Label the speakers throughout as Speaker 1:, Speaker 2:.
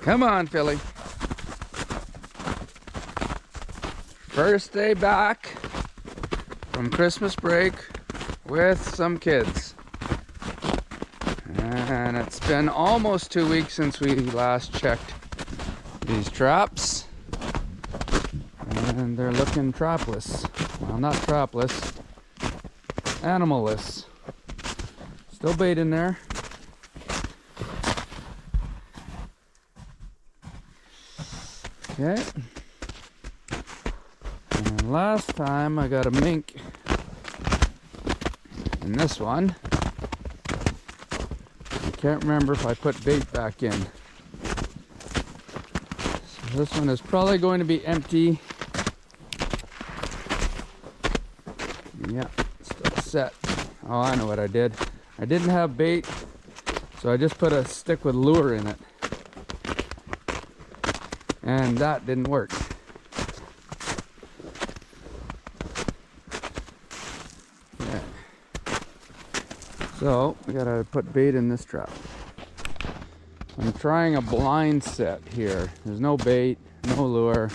Speaker 1: Come on, Philly. First day back from Christmas break with some kids. And it's been almost 2 weeks since we last checked these traps. And they're looking trapless. Well, not trapless, animalless. Still bait in there. Okay. And last time I got a mink in this one. I can't remember if I put bait back in. So this one is probably going to be empty. Yeah, still set. Oh, I know what I did. I didn't have bait, so I just put a stick with lure in it. And that didn't work. Okay. So we gotta put bait in this trap. I'm trying a blind set here. There's no bait, no lure.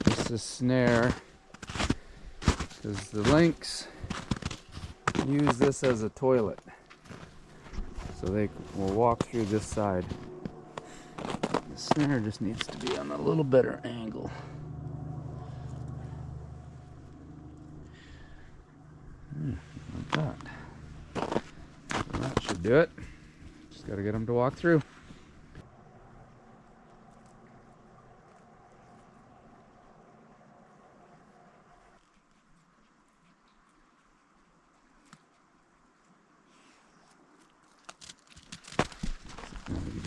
Speaker 1: This is snare. Because the lynx use this as a toilet. So they will walk through this side. The snare just needs to be on a little better angle. Like that. So that should do it. Just got to get them to walk through.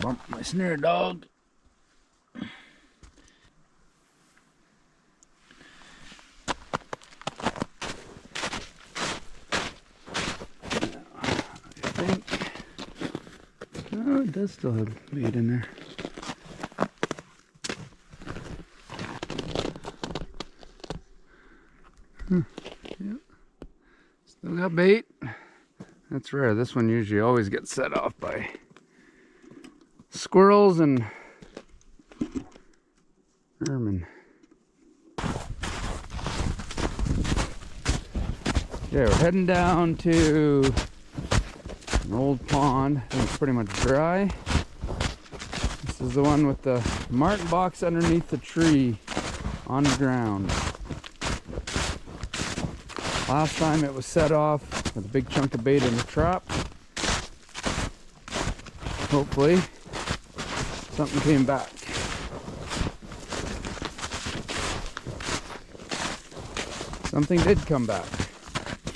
Speaker 1: Bump my snare dog. Oh, it does still have bait in there. Yep. Still got bait. That's rare. This one usually always gets set off by squirrels and ermine. Okay, we're heading down to an old pond. I think it's pretty much dry. This is the one with the Marten box underneath the tree on the ground. Last time it was set off with a big chunk of bait in the trap. Hopefully something came back. Something did come back.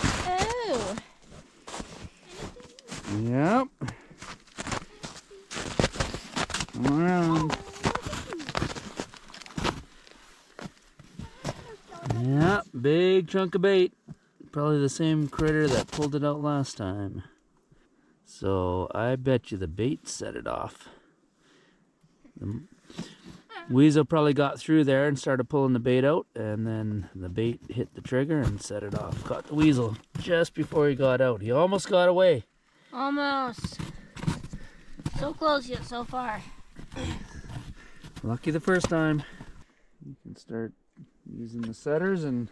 Speaker 2: Oh.
Speaker 1: Yep. Come around. Yep, big chunk of bait. Probably the same critter that pulled it out last time. So I bet you the bait set it off. The weasel probably got through there and started pulling the bait out, and then the bait hit the trigger and set it off. Caught the weasel just before he got out. He almost got away.
Speaker 2: Almost. So close yet so far.
Speaker 1: Lucky the first time. You can start using the setters and...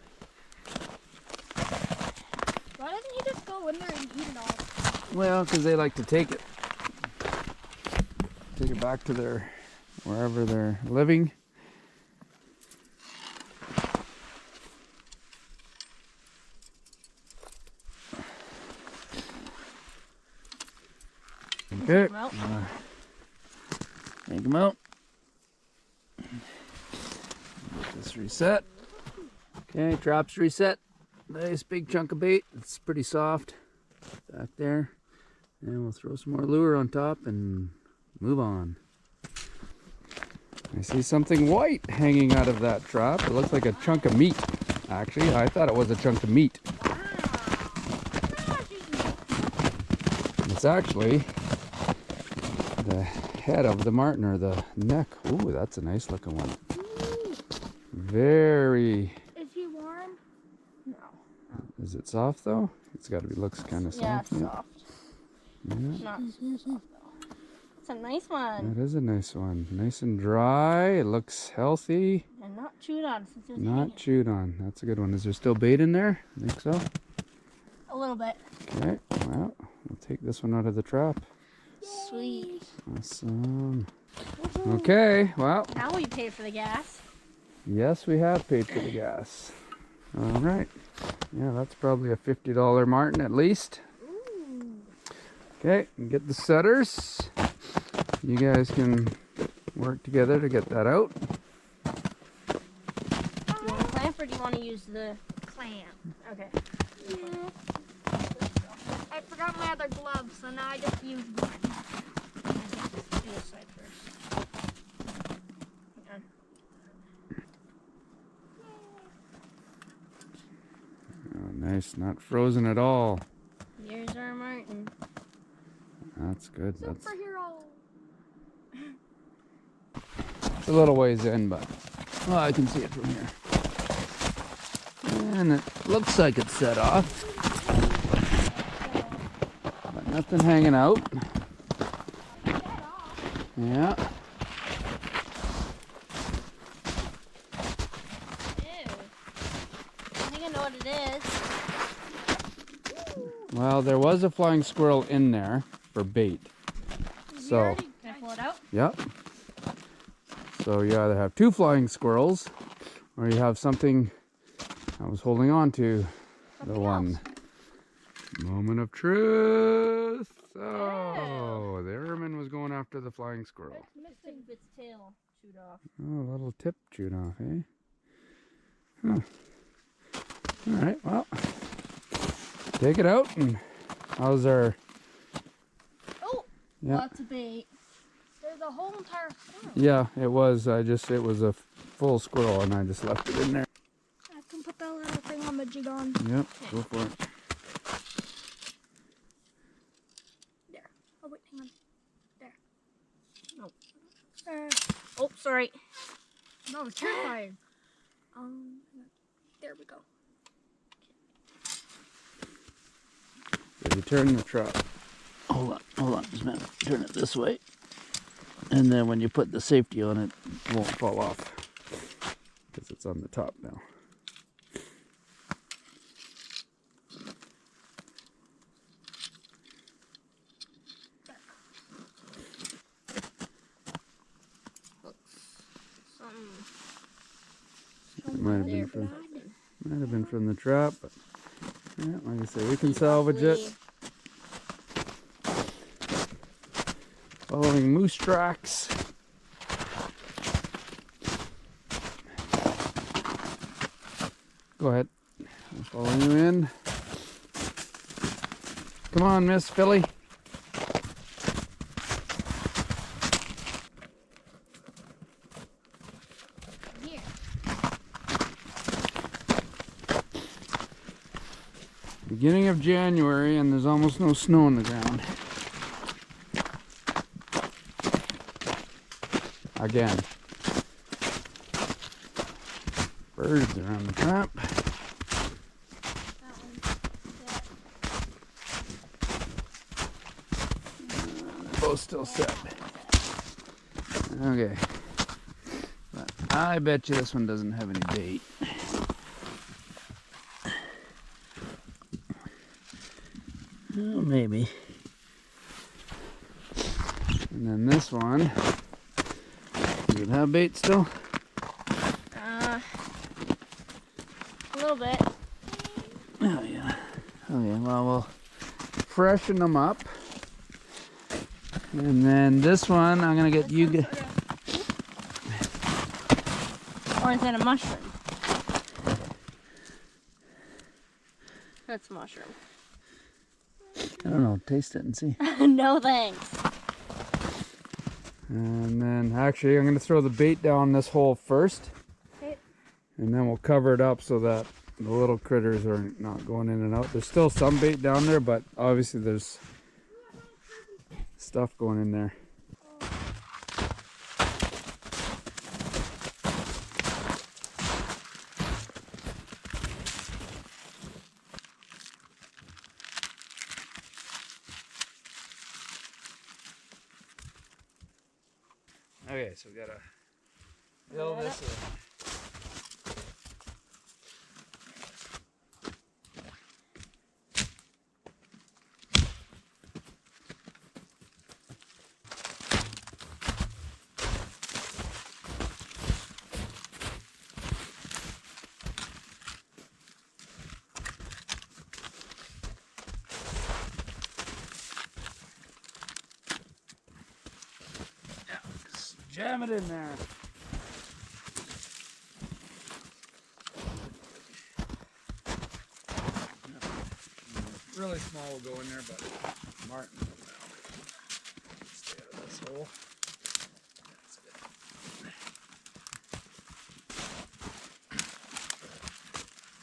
Speaker 2: Why doesn't he just go in there and eat it all?
Speaker 1: Well, because they like to take it. Take it back to their... wherever they're living. Okay. Take them out. Get this reset. Okay, trap's reset. Nice big chunk of bait. It's pretty soft back there. And we'll throw some more lure on top and move on. I see something white hanging out of that trap. It looks like a chunk of meat. Actually, I thought it was a chunk of meat. It's actually the head of the marten, or the neck. Ooh, that's a nice looking one. Very...
Speaker 2: Is he warm? No.
Speaker 1: Is it soft though? It's got to be, looks kind of soft.
Speaker 2: Yeah, soft.
Speaker 1: Yeah.
Speaker 2: Not so soft though. That's a nice one.
Speaker 1: That is a nice one. Nice and dry. It looks healthy.
Speaker 2: And not chewed on since it was
Speaker 1: Not
Speaker 2: hanging.
Speaker 1: chewed on. That's a good one. Is there still bait in there? I think so.
Speaker 2: A little bit.
Speaker 1: Okay, well, we'll take this one out of the trap.
Speaker 2: Sweet.
Speaker 1: Awesome. Okay, well.
Speaker 2: Now we pay for the gas.
Speaker 1: Yes, we have paid for the gas. All right. Yeah, that's probably a $50 Marten at least.
Speaker 2: Ooh.
Speaker 1: Okay, and get the setters. You guys can work together to get that out.
Speaker 2: Do you want to clamp or do you want to use the clamp? Okay.
Speaker 3: Yeah. I forgot my other gloves, so now I just use one.
Speaker 2: Do this side first. Hang on.
Speaker 1: Oh, nice. Not frozen at all.
Speaker 2: Here's our Marten.
Speaker 1: That's good. That's
Speaker 3: Superhero.
Speaker 1: it's a little ways in, but well, I can see it from here. And it looks like it's set off. But nothing hanging out. Yeah.
Speaker 2: Ew. I think I know what it is.
Speaker 1: Well, there was a flying squirrel in there for bait. So,
Speaker 2: Can I pull it out?
Speaker 1: yep. So you either have two flying squirrels, or you have something I was holding on to.
Speaker 2: Something
Speaker 1: The one.
Speaker 2: else.
Speaker 1: Moment of truth. Oh, the ermine was going after the flying squirrel.
Speaker 2: Missing its tail chewed off.
Speaker 1: Oh, a little tip chewed off, eh? Huh. All right, well, take it out and how's our...
Speaker 2: Oh,
Speaker 1: Yeah.
Speaker 2: lots of bait.
Speaker 3: There's a whole entire squirrel.
Speaker 1: Yeah, it was. It was a full squirrel and I just left it in there.
Speaker 3: I can put that little thing on the jig on.
Speaker 1: Yep, go for it.
Speaker 3: There. Oh, wait, hang on. There.
Speaker 2: Nope.
Speaker 3: Uh,
Speaker 2: Oh, sorry.
Speaker 3: that was terrifying. There we go.
Speaker 1: Did you turn the trap? Hold on, just a minute. Turn it this way. And then when you put the safety on it, it won't fall off. Because it's on the top now. It might have been from the trap, but yeah, like I say, we can salvage it. Following moose tracks. Go ahead. I'll follow you in. Come on, Miss Philly.
Speaker 3: Here.
Speaker 1: Beginning of January and there's almost no snow on the ground. Again. Birds around the trap. Both still set. Okay. But I bet you this one doesn't have any bait. Oh, maybe. And then this one. Does it have bait still?
Speaker 2: A little bit.
Speaker 1: Oh yeah. Okay, well we'll freshen them up. And then this one, I'm gonna get you.
Speaker 2: Or is that a mushroom? That's a mushroom.
Speaker 1: I don't know. Taste it and see.
Speaker 2: No thanks.
Speaker 1: And then actually, I'm gonna throw the bait down this hole first,
Speaker 3: Okay.
Speaker 1: and then we'll cover it up so that the little critters are not going in and out. There's still some bait down there, but obviously there's stuff going in there. Okay, so we gotta fill this in. Just jam it in there. Really small will go in there, but Marten will now stay out of this hole.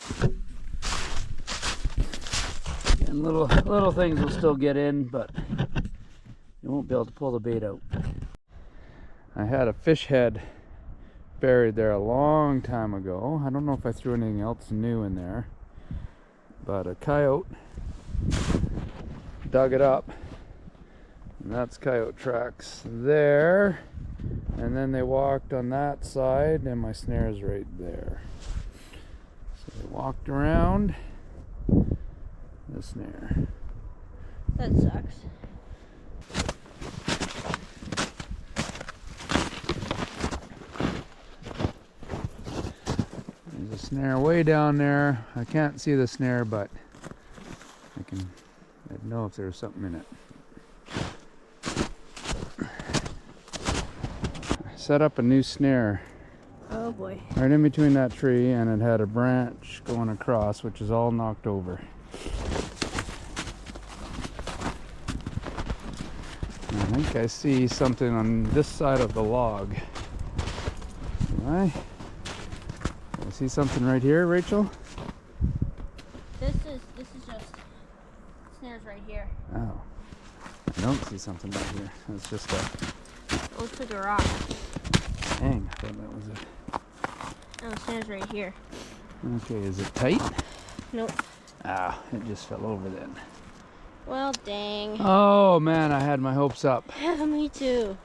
Speaker 1: That's good. And little things will still get in, but you won't be able to pull the bait out. I had a fish head buried there a long time ago. I don't know if I threw anything else new in there, but a coyote dug it up, and that's coyote tracks there, and then they walked on that side, and my snare's right there. So they walked around the snare.
Speaker 2: That sucks.
Speaker 1: There's a snare way down there. I can't see the snare, but I'd know if there was something in it. I set up a new snare
Speaker 2: Oh boy.
Speaker 1: right in between that tree, and it had a branch going across, which is all knocked over. I think I see something on this side of the log. Do I see something right here, Rachel?
Speaker 2: This is just snares right here.
Speaker 1: Oh, I don't see something right here. It's just a
Speaker 2: It looks like a rock.
Speaker 1: dang. I thought that was it.
Speaker 2: Oh, snares right here.
Speaker 1: Okay, is it tight?
Speaker 2: Nope.
Speaker 1: Ah, it just fell over then.
Speaker 2: Well, dang.
Speaker 1: Oh man, I had my hopes up.
Speaker 2: Me too.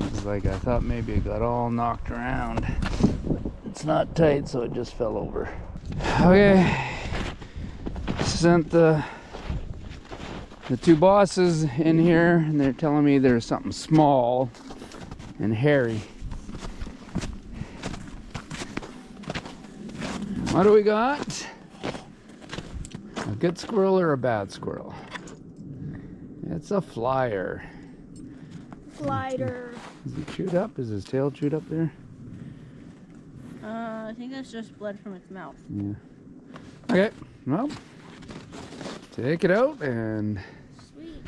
Speaker 1: It was like I thought maybe it got all knocked around. It's not tight, so it just fell over. Okay, sent the two bosses in here, and they're telling me there's something small and hairy. What do we got? A good squirrel or a bad squirrel? It's a flyer.
Speaker 3: Glider.
Speaker 1: Is he chewed up? Is his tail chewed up there?
Speaker 2: I think that's just blood from its mouth.
Speaker 1: Yeah. Okay, well, take it out, and
Speaker 2: Sweet.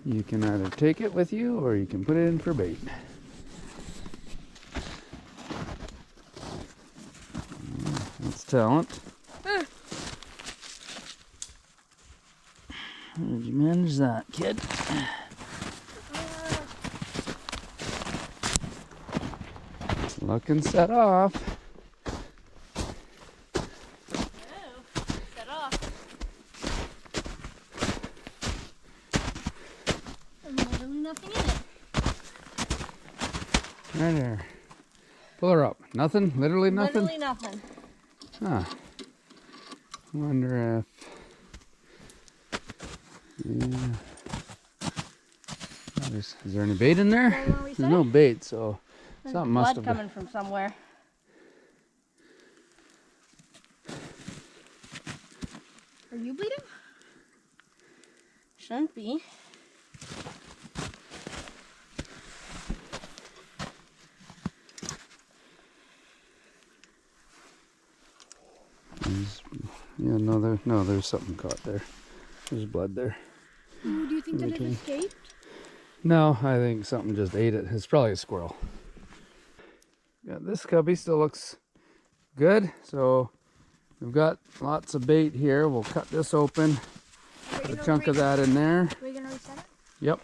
Speaker 1: you can either take it with you or you can put it in for bait. That's talent. How did you manage that, kid? Looking set off.
Speaker 2: Set off. There's literally nothing in it.
Speaker 1: Right there. Pull her up. Nothing? Literally nothing?
Speaker 2: Literally nothing.
Speaker 1: Huh. Wonder if... Yeah. Is there any bait in there? There's no bait, so
Speaker 2: There's
Speaker 1: something
Speaker 2: blood
Speaker 1: must have
Speaker 2: coming from somewhere.
Speaker 3: Are you bleeding?
Speaker 2: Shouldn't be.
Speaker 1: Yeah, no, there's something caught there. There's blood there.
Speaker 3: Ooh, do you think that it
Speaker 1: Okay.
Speaker 3: escaped?
Speaker 1: No, I think something just ate it. It's probably a squirrel. Yeah, this cubby still looks good. So we've got lots of bait here. We'll cut this open. Put a chunk of that in there.
Speaker 3: Are we gonna reset it?
Speaker 1: Yep.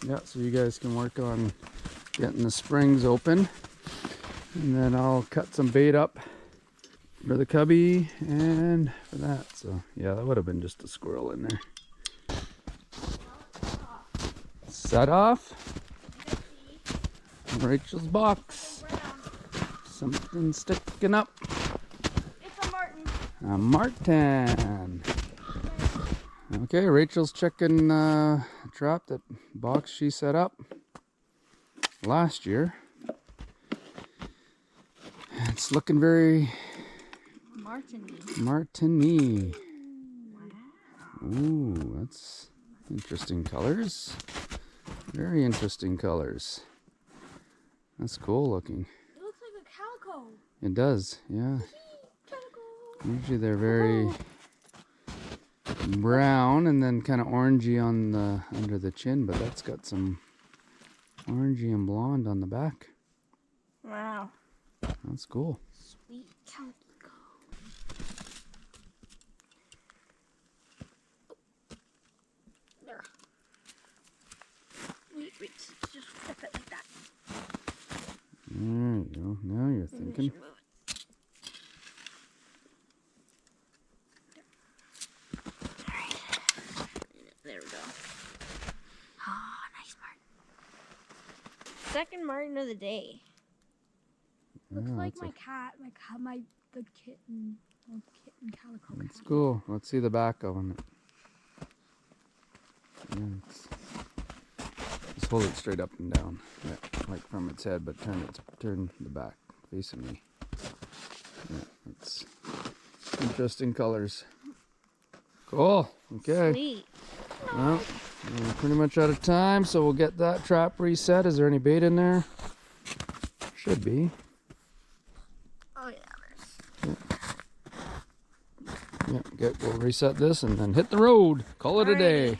Speaker 1: Yeah, so you guys can work on getting the springs open. And then I'll cut some bait up for the cubby and for that. So yeah, that would have been just a squirrel in there. Set off. Rachel's box. Something sticking up.
Speaker 3: It's a Marten.
Speaker 1: A Marten. Okay, Rachel's checking a trap, that box she set up last year. It's looking very Marten-y. Ooh, that's interesting colors. Very interesting colors. That's cool looking.
Speaker 3: It looks like a calico.
Speaker 1: It does, yeah. Usually they're very brown and then kind of orangey on the under the chin, but that's got some orangey and blonde on the back.
Speaker 2: Wow.
Speaker 1: That's cool.
Speaker 2: Sweet calico. There. Wait, just flip it like that.
Speaker 1: There you go. Now you're thinking.
Speaker 2: There we go. Oh, nice Marten. Second Marten of the day.
Speaker 3: Looks
Speaker 1: Yeah,
Speaker 3: like
Speaker 1: that's
Speaker 3: my cat, the kitten, calico
Speaker 1: That's
Speaker 3: cat.
Speaker 1: cool. Let's see the back of it. Yeah, just hold it straight up and down. Yeah, like from its head, but turn the back facing me. Yeah, it's interesting colors. Cool. Okay.
Speaker 2: Sweet.
Speaker 1: Well, we're pretty much out of time, so we'll get that trap reset. Is there any bait in there? Should be.
Speaker 2: Oh yeah,
Speaker 1: Yeah, we'll reset this and then hit the road. Call it a day.
Speaker 2: Alrighty.